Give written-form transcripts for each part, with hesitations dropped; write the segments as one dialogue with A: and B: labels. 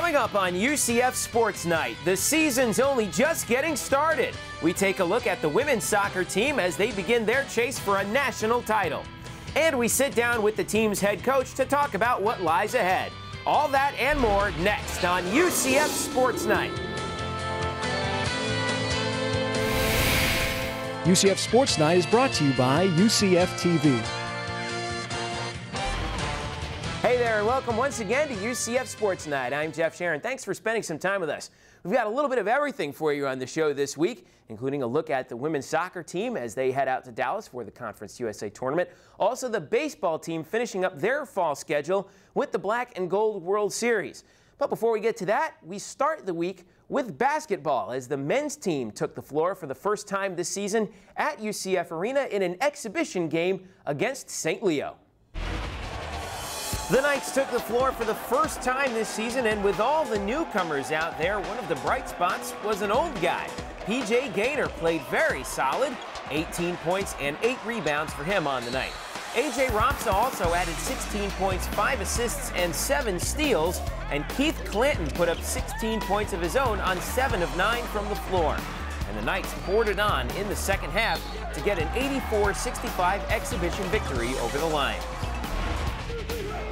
A: Coming up on UCF Sports Night, the season's only just getting started. We take a look at the women's soccer team as they begin their chase for a national title. And we sit down with the team's head coach to talk about what lies ahead. All that and more next on UCF Sports Night.
B: UCF Sports Night is brought to you by UCF TV.
A: Hey there, and welcome once again to UCF Sports Night. I'm Jeff Sharon. Thanks for spending some time with us. We've got a little bit of everything for you on the show this week, including a look at the women's soccer team as they head out to Dallas for the Conference USA tournament. Also, the baseball team finishing up their fall schedule with the Black and Gold World Series. But before we get to that, we start the week with basketball as the men's team took the floor for the first time this season at UCF Arena in an exhibition game against St. Leo. The Knights took the floor for the first time this season, and with all the newcomers out there, one of the bright spots was an old guy. P.J. Gaynor played very solid, 18 points and 8 rebounds for him on the night. A.J. Romsa also added 16 points, 5 assists, and 7 steals, and Keith Clanton put up 16 points of his own on 7 of 9 from the floor. And the Knights poured it on in the second half to get an 84-65 exhibition victory over the Lions.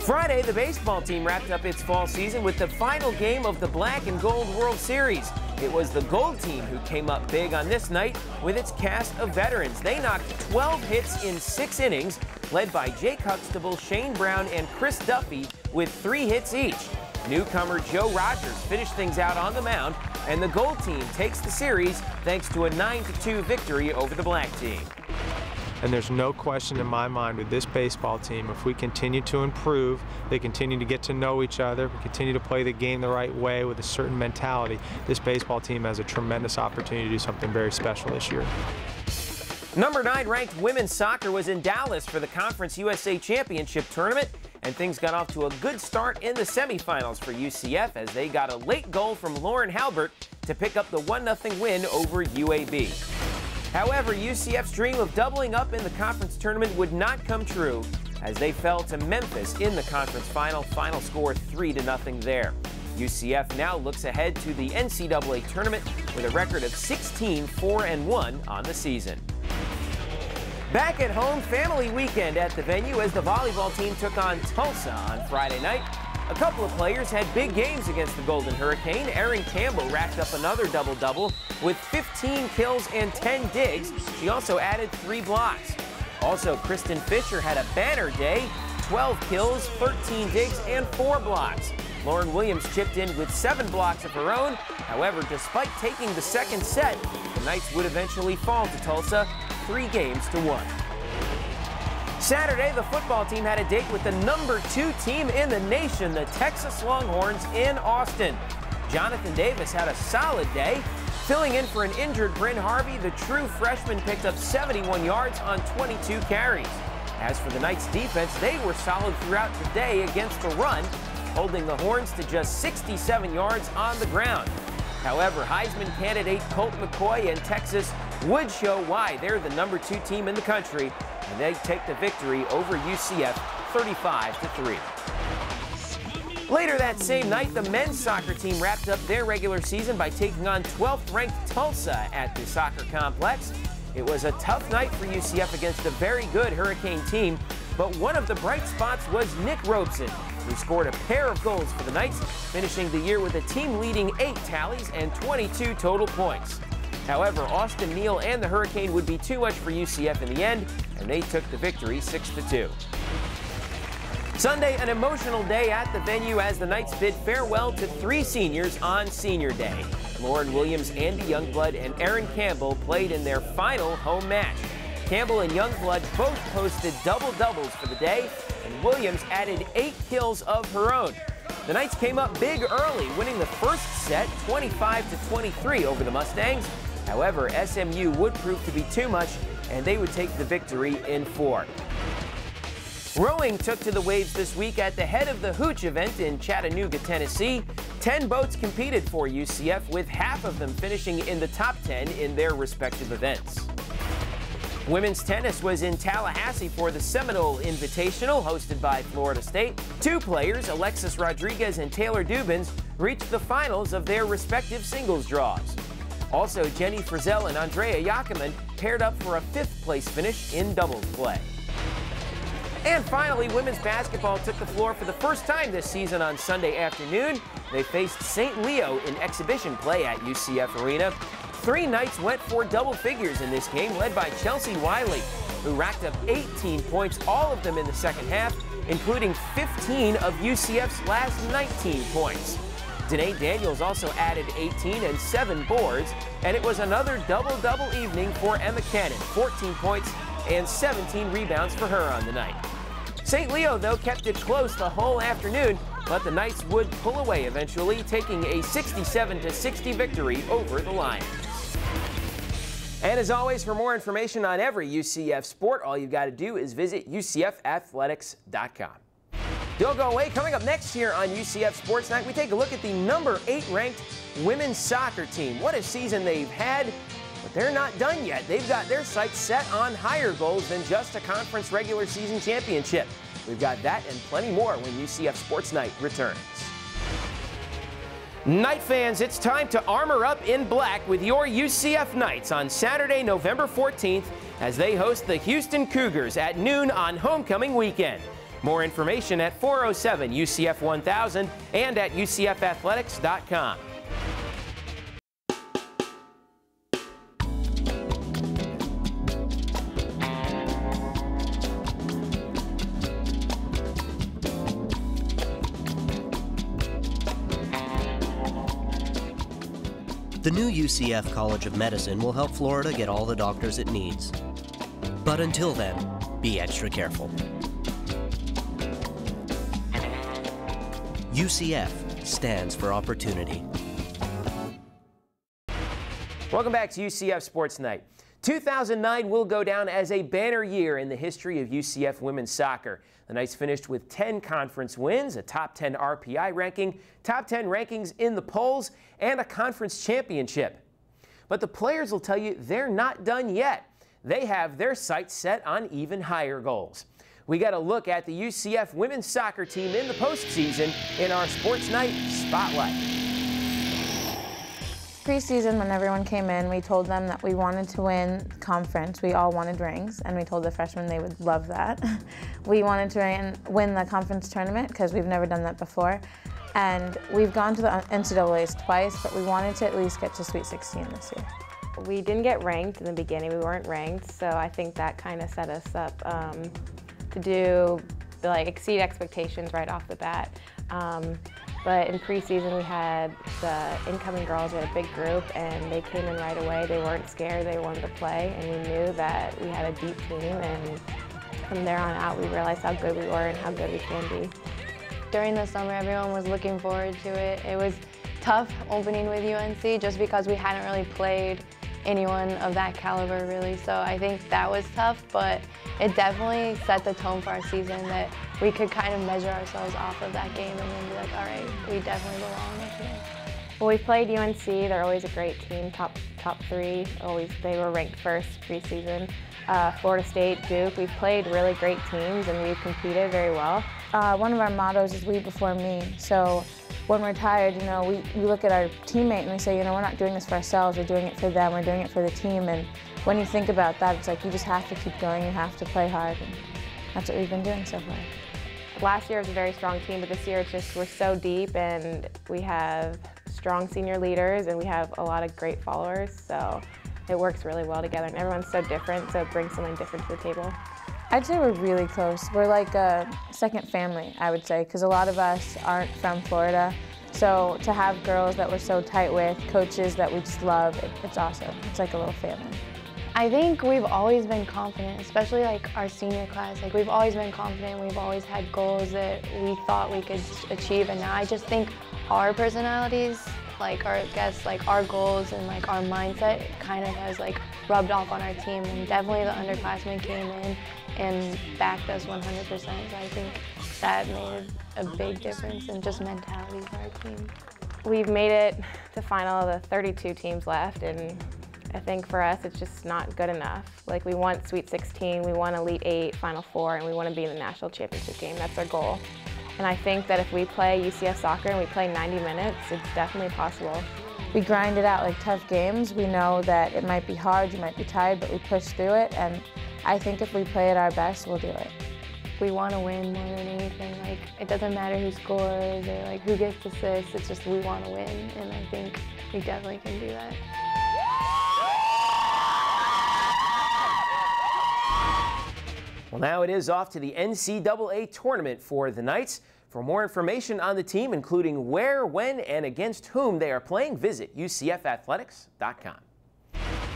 A: Friday, the baseball team wrapped up its fall season with the final game of the Black and Gold World Series. It was the Gold team who came up big on this night with its cast of veterans. They knocked 12 hits in 6 innings, led by Jake Huxtable, Shane Brown, and Chris Duffy with 3 hits each. Newcomer Joe Rogers finished things out on the mound, and the Gold team takes the series thanks to a 9-2 victory over the Black team.
C: And there's no question in my mind with this baseball team, if we continue to improve, they continue to get to know each other, we continue to play the game the right way with a certain mentality, this baseball team has a tremendous opportunity to do something very special this year.
A: Number 9 ranked women's soccer was in Dallas for the Conference USA Championship tournament, and things got off to a good start in the semifinals for UCF as they got a late goal from Lauren Halbert to pick up the 1-0 win over UAB. However, UCF's dream of doubling up in the conference tournament would not come true as they fell to Memphis in the conference final score 3-0 there. UCF now looks ahead to the NCAA tournament with a record of 16-4-1 on the season. Back at home, family weekend at the venue as the volleyball team took on Tulsa on Friday night. A couple of players had big games against the Golden Hurricane. Erin Campbell racked up another double-double with 15 kills and 10 digs. She also added 3 blocks. Also, Kristen Fisher had a banner day, 12 kills, 13 digs, and 4 blocks. Lauren Williams chipped in with 7 blocks of her own. However, despite taking the second set, the Knights would eventually fall to Tulsa 3-1. Saturday, the football team had a date with the number 2 team in the nation, the Texas Longhorns in Austin. Jonathan Davis had a solid day. Filling in for an injured Bryn Harvey, the true freshman picked up 71 yards on 22 carries. As for the Knights' defense, they were solid throughout the day against the run, holding the Horns to just 67 yards on the ground. However, Heisman candidate Colt McCoy and Texas would show why they're the number 2 team in the country, and they take the victory over UCF 35-3. Later that same night, the men's soccer team wrapped up their regular season by taking on 12th-ranked Tulsa at the soccer complex. It was a tough night for UCF against a very good Hurricane team, but one of the bright spots was Nick Robeson, who scored a pair of goals for the Knights, finishing the year with a team-leading 8 tallies and 22 total points. However, Austin Neal and the Hurricane would be too much for UCF in the end, and they took the victory 6-2. Sunday, an emotional day at the venue as the Knights bid farewell to 3 seniors on Senior Day. Lauren Williams, Andy Youngblood, and Erin Campbell played in their final home match. Campbell and Youngblood both posted double-doubles for the day, and Williams added 8 kills of her own. The Knights came up big early, winning the first set 25-23 over the Mustangs. However, SMU would prove to be too much, and they would take the victory in 4. Rowing took to the waves this week at the Head of the Hooch event in Chattanooga, Tennessee. 10 boats competed for UCF, with half of them finishing in the top 10 in their respective events. Women's tennis was in Tallahassee for the Seminole Invitational, hosted by Florida State. 2 players, Alexis Rodriguez and Taylor Dubins, reached the finals of their respective singles draws. Also, Jenny Frizzell and Andrea Yakiman paired up for a 5th place finish in doubles play. And finally, women's basketball took the floor for the first time this season on Sunday afternoon. They faced St. Leo in exhibition play at UCF Arena. 3 Knights went for double figures in this game, led by Chelsea Wiley, who racked up 18 points, all of them in the second half, including 15 of UCF's last 19 points. Danae Daniels also added 18 and 7 boards, and it was another double-double evening for Emma Cannon, 14 points and 17 rebounds for her on the night. St. Leo, though, kept it close the whole afternoon, but the Knights would pull away eventually, taking a 67-60 victory over the Lions. And as always, for more information on every UCF sport, all you've got to do is visit UCFathletics.com. Don't go away. Coming up next here on UCF Sports Night, we take a look at the number 8 ranked women's soccer team. What a season they've had, but they're not done yet. They've got their sights set on higher goals than just a conference regular season championship. We've got that and plenty more when UCF Sports Night returns. Knight fans, it's time to armor up in black with your UCF Knights on Saturday, November 14th, as they host the Houston Cougars at noon on homecoming weekend. More information at 407 UCF 1000 and at UCFathletics.com.
D: The new UCF College of Medicine will help Florida get all the doctors it needs. But until then, be extra careful. UCF stands for opportunity.
A: Welcome back to UCF Sports Night. 2009 will go down as a banner year in the history of UCF women's soccer. The Knights finished with 10 conference wins, a top 10 RPI ranking, top 10 rankings in the polls, and a conference championship. But the players will tell you they're not done yet. They have their sights set on even higher goals. We got a look at the UCF women's soccer team in the postseason in our Sports Night Spotlight.
E: Preseason, when everyone came in, we told them that we wanted to win conference. We all wanted rings, and we told the freshmen they would love that. We wanted to win the conference tournament because we've never done that before. And we've gone to the NCAAs twice, but we wanted to at least get to Sweet 16 this year.
F: We didn't get ranked in the beginning. We weren't ranked, so I think that kind of set us up to exceed expectations right off the bat. But in preseason, we had the incoming girls, we had a big group, and they came in right away. They weren't scared, they wanted to play, and we knew that we had a deep team, and from there on out, we realized how good we were and how good we can be.
G: During the summer, everyone was looking forward to it. It was tough opening with UNC just because we hadn't really played anyone of that caliber, really. So I think that was tough, but it definitely set the tone for our season that we could kind of measure ourselves off of that game and then be like, all right, we definitely belong this year.
F: Well, we played UNC. They're always a great team, top 3. They were ranked first preseason. Florida State, Duke. We've played really great teams and we've competed very well.
E: One of our mottos is we before me. So when we're tired, we look at our teammate and we say, we're not doing this for ourselves, we're doing it for them, we're doing it for the team. And when you think about that, it's like you just have to keep going, you have to play hard. And that's what we've been doing so far.
F: Last year was a very strong team, but this year it's just we're so deep and we have strong senior leaders and we have a lot of great followers. So it works really well together and everyone's so different, so it brings something different to the table.
E: I'd say we're really close. We're like a second family, I would say, because a lot of us aren't from Florida. So to have girls that we're so tight with, coaches that we just love, it's awesome. It's like a little family.
G: I think we've always been confident, especially like our senior class. Like we've always been confident. We've always had goals that we thought we could achieve, and now I just think our personalities, our goals and like our mindset kind of has like rubbed off on our team, and definitely the underclassmen came in and backed us 100%. So I think that made a big difference in just mentality for our team.
F: We've made it to final of the 32 teams left, and I think for us it's just not good enough. Like we want Sweet 16, we want Elite 8, Final 4, and we want to be in the national championship game. That's our goal. And I think that if we play UCF soccer and we play 90 minutes, it's definitely possible.
E: We grind it out like tough games. We know that it might be hard, you might be tired, but we push through it. And I think if we play at our best, we'll do it.
G: We want to win more than anything. Like, it doesn't matter who scores or like who gets assists. It's just we want to win, and I think we definitely can do that.
A: Well, now it is off to the NCAA tournament for the Knights. For more information on the team, including where, when, and against whom they are playing, visit UCFathletics.com.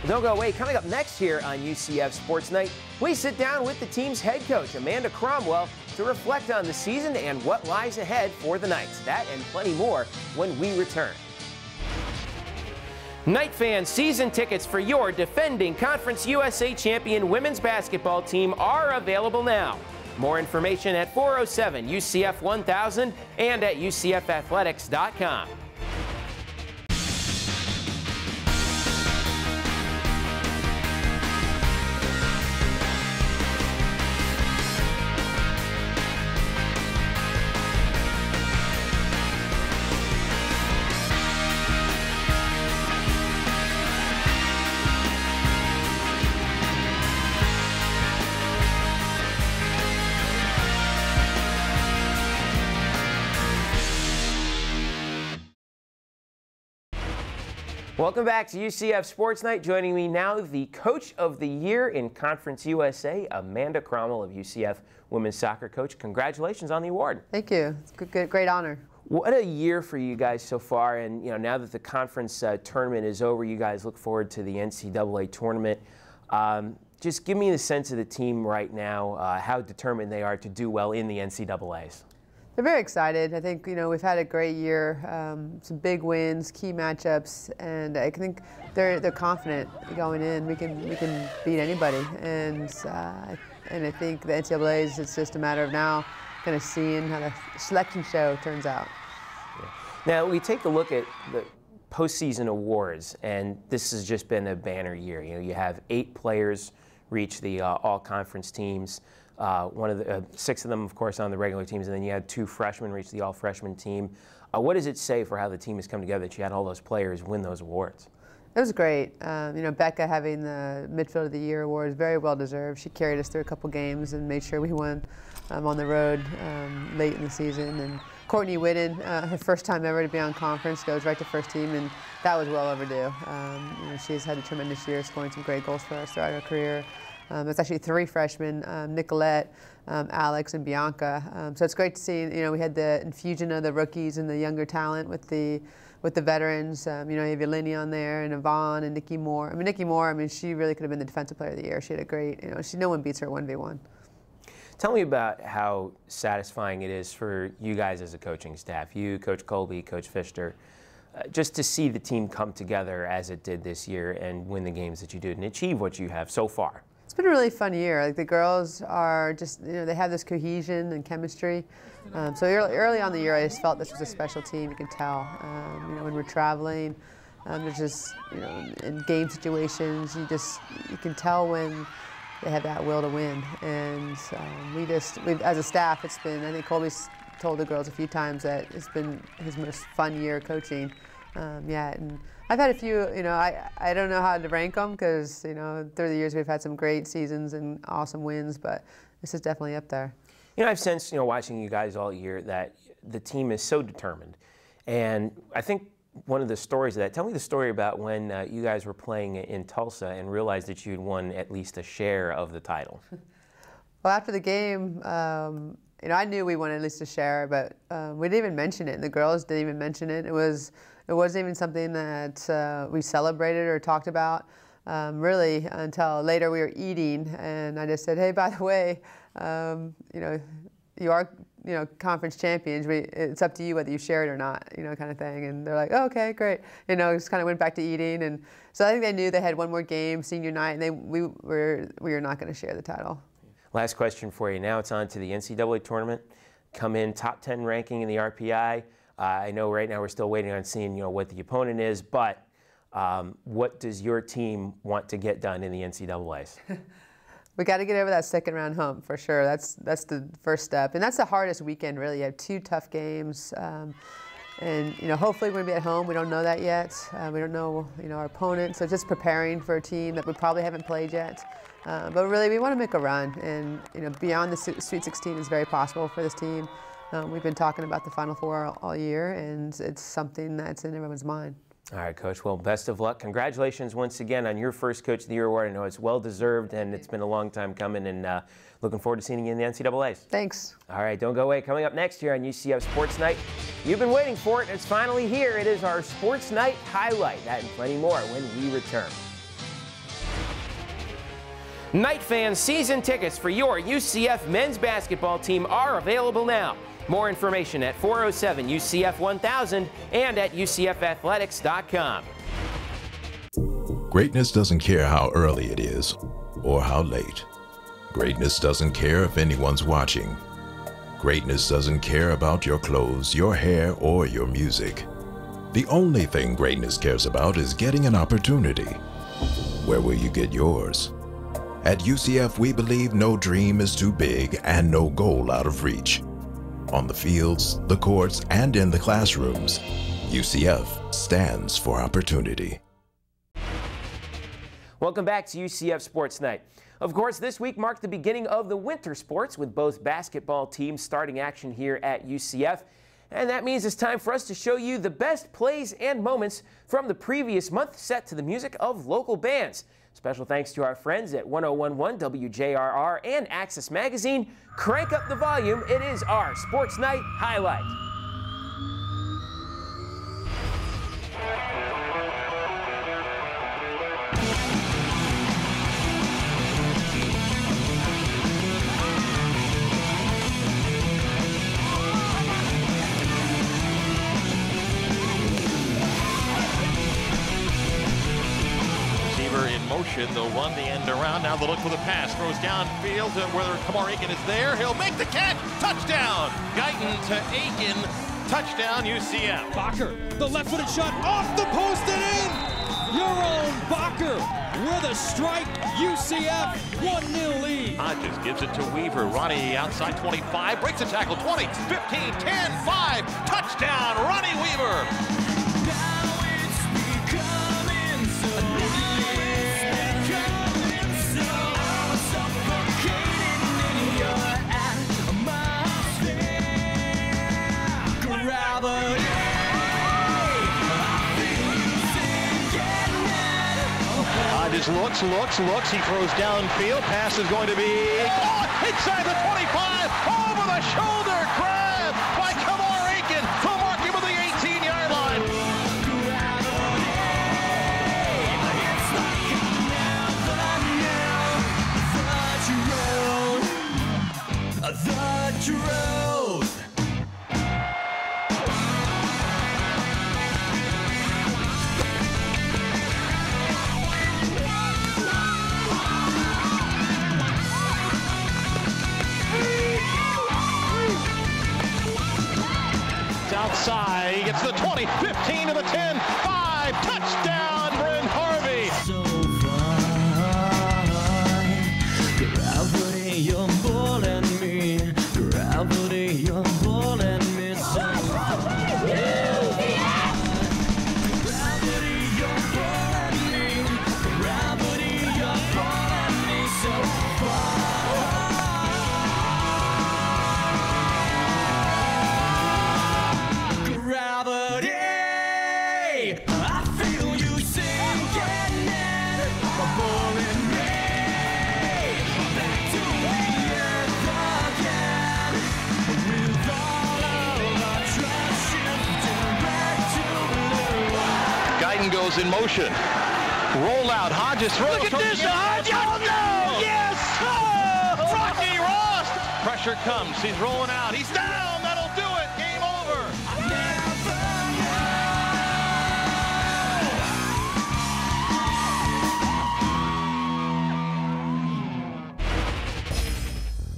A: Don't go away. Coming up next here on UCF Sports Night, we sit down with the team's head coach, Amanda Cromwell, to reflect on the season and what lies ahead for the Knights. That and plenty more when we return. Knight fans, season tickets for your defending Conference USA champion women's basketball team are available now. More information at 407 UCF 1000 and at UCFathletics.com. Welcome back to UCF Sports Night. Joining me now, the Coach of the Year in Conference USA, Amanda Cromwell of UCF Women's Soccer. Coach, congratulations on the award.
H: Thank you. It's a great honor.
A: What a year for you guys so far, and now that the conference tournament is over, you guys look forward to the NCAA tournament. Just give me the sense of the team right now, how determined they are to do well in the NCAAs.
H: They're very excited. I think we've had a great year, some big wins, key matchups, and I think they're confident going in. We can beat anybody, and I think the NCAAs, it's just a matter of now kind of seeing how the selection show turns out.
A: Yeah. Now we take a look at the postseason awards, and this has just been a banner year. You have 8 players reach the all-conference teams. 6 of them, of course, on the regular teams, and then you had 2 freshmen reach the all-freshman team. What does it say for how the team has come together that you had all those players win those awards?
H: It was great. Becca having the Midfield of the Year award is very well deserved. She carried us through a couple games and made sure we won on the road late in the season. And Courtney Whitten, her first time ever to be on conference, goes right to first team, and that was well overdue. She's had a tremendous year, scoring some great goals for us throughout her career. It's actually 3 freshmen, Nicolette, Alex, and Bianca. So it's great to see, we had the infusion of the rookies and the younger talent with the veterans. You have Yeleni on there, and Yvonne, and Nikki Moore. Nikki Moore, she really could have been the Defensive Player of the Year. She had a great, no one beats her 1v1.
A: Tell me about how satisfying it is for you guys as a coaching staff, you, Coach Colby, Coach Pfister, just to see the team come together as it did this year and win the games that you did and achieve what you have so far.
H: It's been a really fun year. Like, the girls are just, they have this cohesion and chemistry. So early on in the year, I just felt this was a special team. You can tell. When we're traveling, there's just, in game situations, you can tell when they have that will to win. And as a staff, it's been, I think Colby's told the girls a few times that it's been his most fun year coaching yet. And I've had a few, I don't know how to rank them because, through the years we've had some great seasons and awesome wins, but this is definitely up there.
A: I've sensed, watching you guys all year that the team is so determined. And I think one of the stories of that, tell me the story about when you guys were playing in Tulsa and realized that you'd won at least a share of the title.
H: Well, after the game, I knew we won at least a share, but we didn't even mention it, and the girls didn't even mention it. It wasn't even something that we celebrated or talked about, really, until later we were eating, and I just said, hey, by the way, you are, conference champions. It's up to you whether you share it or not, kind of thing. And they're like, oh, okay, great. Just kind of went back to eating, and so I think they knew they had one more game, senior night, and we were not going to share the title.
A: Last question for you. Now it's on to the NCAA tournament. Come in top 10 ranking in the RPI. I know right now we're still waiting on seeing what the opponent is, but what does your team want to get done in the NCAAs?
H: We got to get over that second round hump for sure. That's the first step, and that's the hardest weekend really. You have 2 tough games, and hopefully we're gonna be at home. We don't know that yet. We don't know our opponent, so just preparing for a team that we probably haven't played yet. But really, we want to make a run, and beyond the Sweet 16 is very possible for this team. We've been talking about the Final Four all year, and it's something that's in everyone's mind.
A: All right, Coach. Well, best of luck. Congratulations once again on your first Coach of the Year award. I know it's well-deserved, and it's been a long time coming, and looking forward to seeing you in the NCAAs.
H: Thanks.
A: All right, don't go away. Coming up next year on UCF Sports Night, you've been waiting for it, and it's finally here. It is our Sports Night highlight. That and plenty more when we return. Night fans, season tickets for your UCF men's basketball team are available now. More information at 407 UCF 1000 and at UCFathletics.com.
I: Greatness doesn't care how early it is or how late. Greatness doesn't care if anyone's watching. Greatness doesn't care about your clothes, your hair, or your music. The only thing greatness cares about is getting an opportunity. Where will you get yours? At UCF, we believe no dream is too big and no goal out of reach. On the fields, the courts, and in the classrooms, UCF stands for opportunity.
A: Welcome back to UCF Sports Night. Of course, this week marked the beginning of the winter sports with both basketball teams starting action here at UCF. And that means it's time for us to show you the best plays and moments from the previous month set to the music of local bands. Special thanks to our friends at 1011 WJRR and Access Magazine. Crank up the volume. It is our Sports Night highlight.
J: In motion, they'll run the end around. Now they'll look for the pass. Throws downfield to whether Kamar Aiken is there. He'll make the catch. Touchdown. Guyton to Aiken. Touchdown UCF.
B: Bacher, the left-footed shot off the post and in. Your own Bacher with a strike. UCF 1-0 lead.
J: Hodges gives it to Weaver. Ronnie outside 25. Breaks the tackle. 20, 15, 10, 5. Touchdown. Ronnie Weaver. Looks. He throws downfield. Pass is going to be inside the 25. Over the shoulder grab by Kamar Aiken. He'll mark him with the 18-yard line. The truth. Outside, he gets to the 20, 15 to the 10, 5, touchdown, Bryn Harvey. So far, gravity, you're pulling me, gravity, you're pulling me so far. Gravity, you're pulling me, gravity, you're pulling me so far. Goes in motion. Roll out. Hodges throws. Look at this. Hodges. Oh, no. Yes. Oh, Rocky Ross. Pressure comes. He's rolling out. He's down. That'll do it. Game over.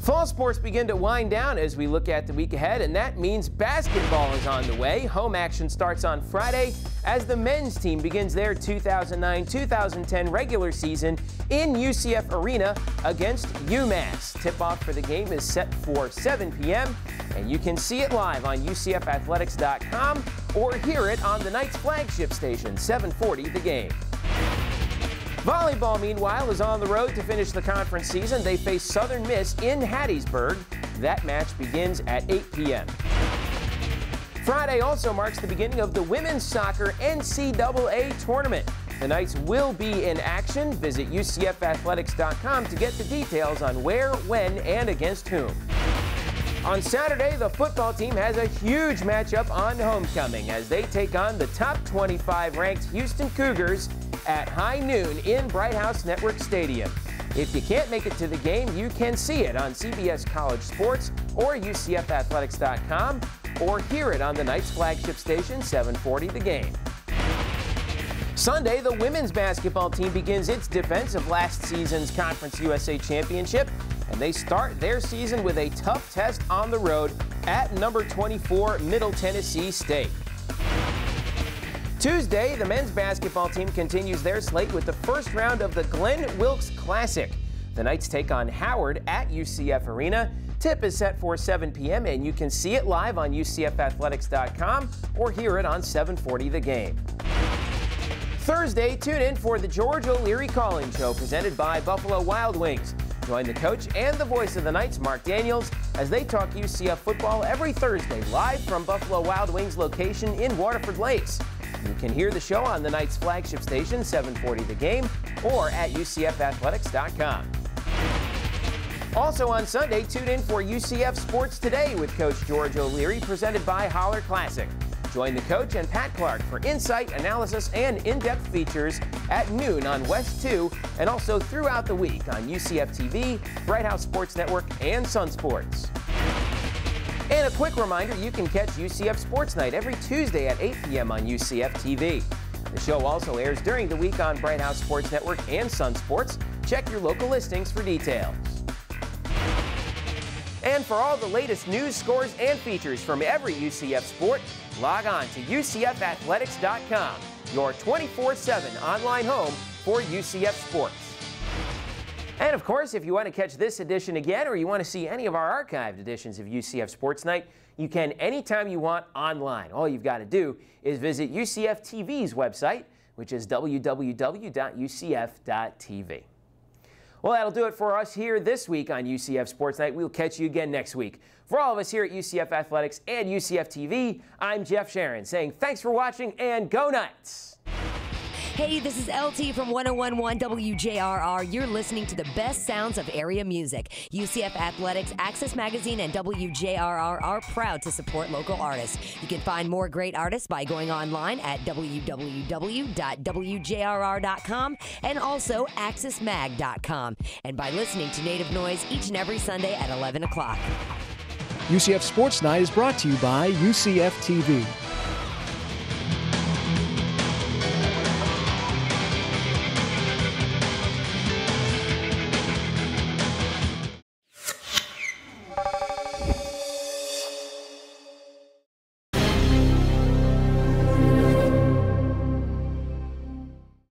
A: Fall sports begin to wind down as we look at the week ahead, and that means basketball is on the way. Home action starts on Friday as the men's team begins their 2009-2010 regular season in UCF Arena against UMass. Tip-off for the game is set for 7 p.m., and you can see it live on UCFathletics.com or hear it on the Knight's flagship station, 740 The Game. Volleyball, meanwhile, is on the road to finish the conference season. They face Southern Miss in Hattiesburg. That match begins at 8 p.m. Friday also marks the beginning of the women's soccer NCAA tournament. The Knights will be in action. Visit UCFathletics.com to get the details on where, when, and against whom. On Saturday, the football team has a huge matchup on homecoming as they take on the top 25 ranked Houston Cougars at high noon in Bright House Network Stadium. If you can't make it to the game, you can see it on CBS College Sports or UCFathletics.com or hear it on the Knights flagship station, 740 The Game. Sunday, the women's basketball team begins its defense of last season's Conference USA Championship, and they start their season with a tough test on the road at number 24 Middle Tennessee State. Tuesday, the men's basketball team continues their slate with the first round of the Glenn Wilkes Classic. The Knights take on Howard at UCF Arena. Tip is set for 7 p.m. and you can see it live on UCFathletics.com or hear it on 740 The Game. Thursday, tune in for the George O'Leary Calling Show presented by Buffalo Wild Wings. Join the coach and the voice of the Knights, Mark Daniels, as they talk UCF football every Thursday live from Buffalo Wild Wings location in Waterford Lakes. You can hear the show on the Knights flagship station, 740 The Game, or at UCFathletics.com. Also on Sunday, tune in for UCF Sports Today with Coach George O'Leary, presented by Holler Classic. Join the coach and Pat Clark for insight, analysis, and in-depth features at noon on West 2 and also throughout the week on UCF TV, Bright House Sports Network, and Sun Sports. And a quick reminder, you can catch UCF Sports Night every Tuesday at 8 p.m. on UCF TV. The show also airs during the week on Bright House Sports Network and Sun Sports. Check your local listings for details. And for all the latest news, scores, and features from every UCF sport, log on to UCFathletics.com, your 24/7 online home for UCF sports. And of course, if you want to catch this edition again or you want to see any of our archived editions of UCF Sports Night, you can anytime you want online. All you've got to do is visit UCF TV's website, which is www.ucf.tv. Well, that'll do it for us here this week on UCF Sports Night. We'll catch you again next week. For all of us here at UCF Athletics and UCF TV, I'm Jeff Sharon saying thanks for watching and go Knights!
K: Hey, this is LT from 101.1 WJRR. You're listening to the best sounds of area music. UCF Athletics, Access Magazine, and WJRR are proud to support local artists. You can find more great artists by going online at www.wjrr.com and also accessmag.com, and by listening to Native Noise each and every Sunday at 11 o'clock.
L: UCF Sports Night is brought to you by UCF TV.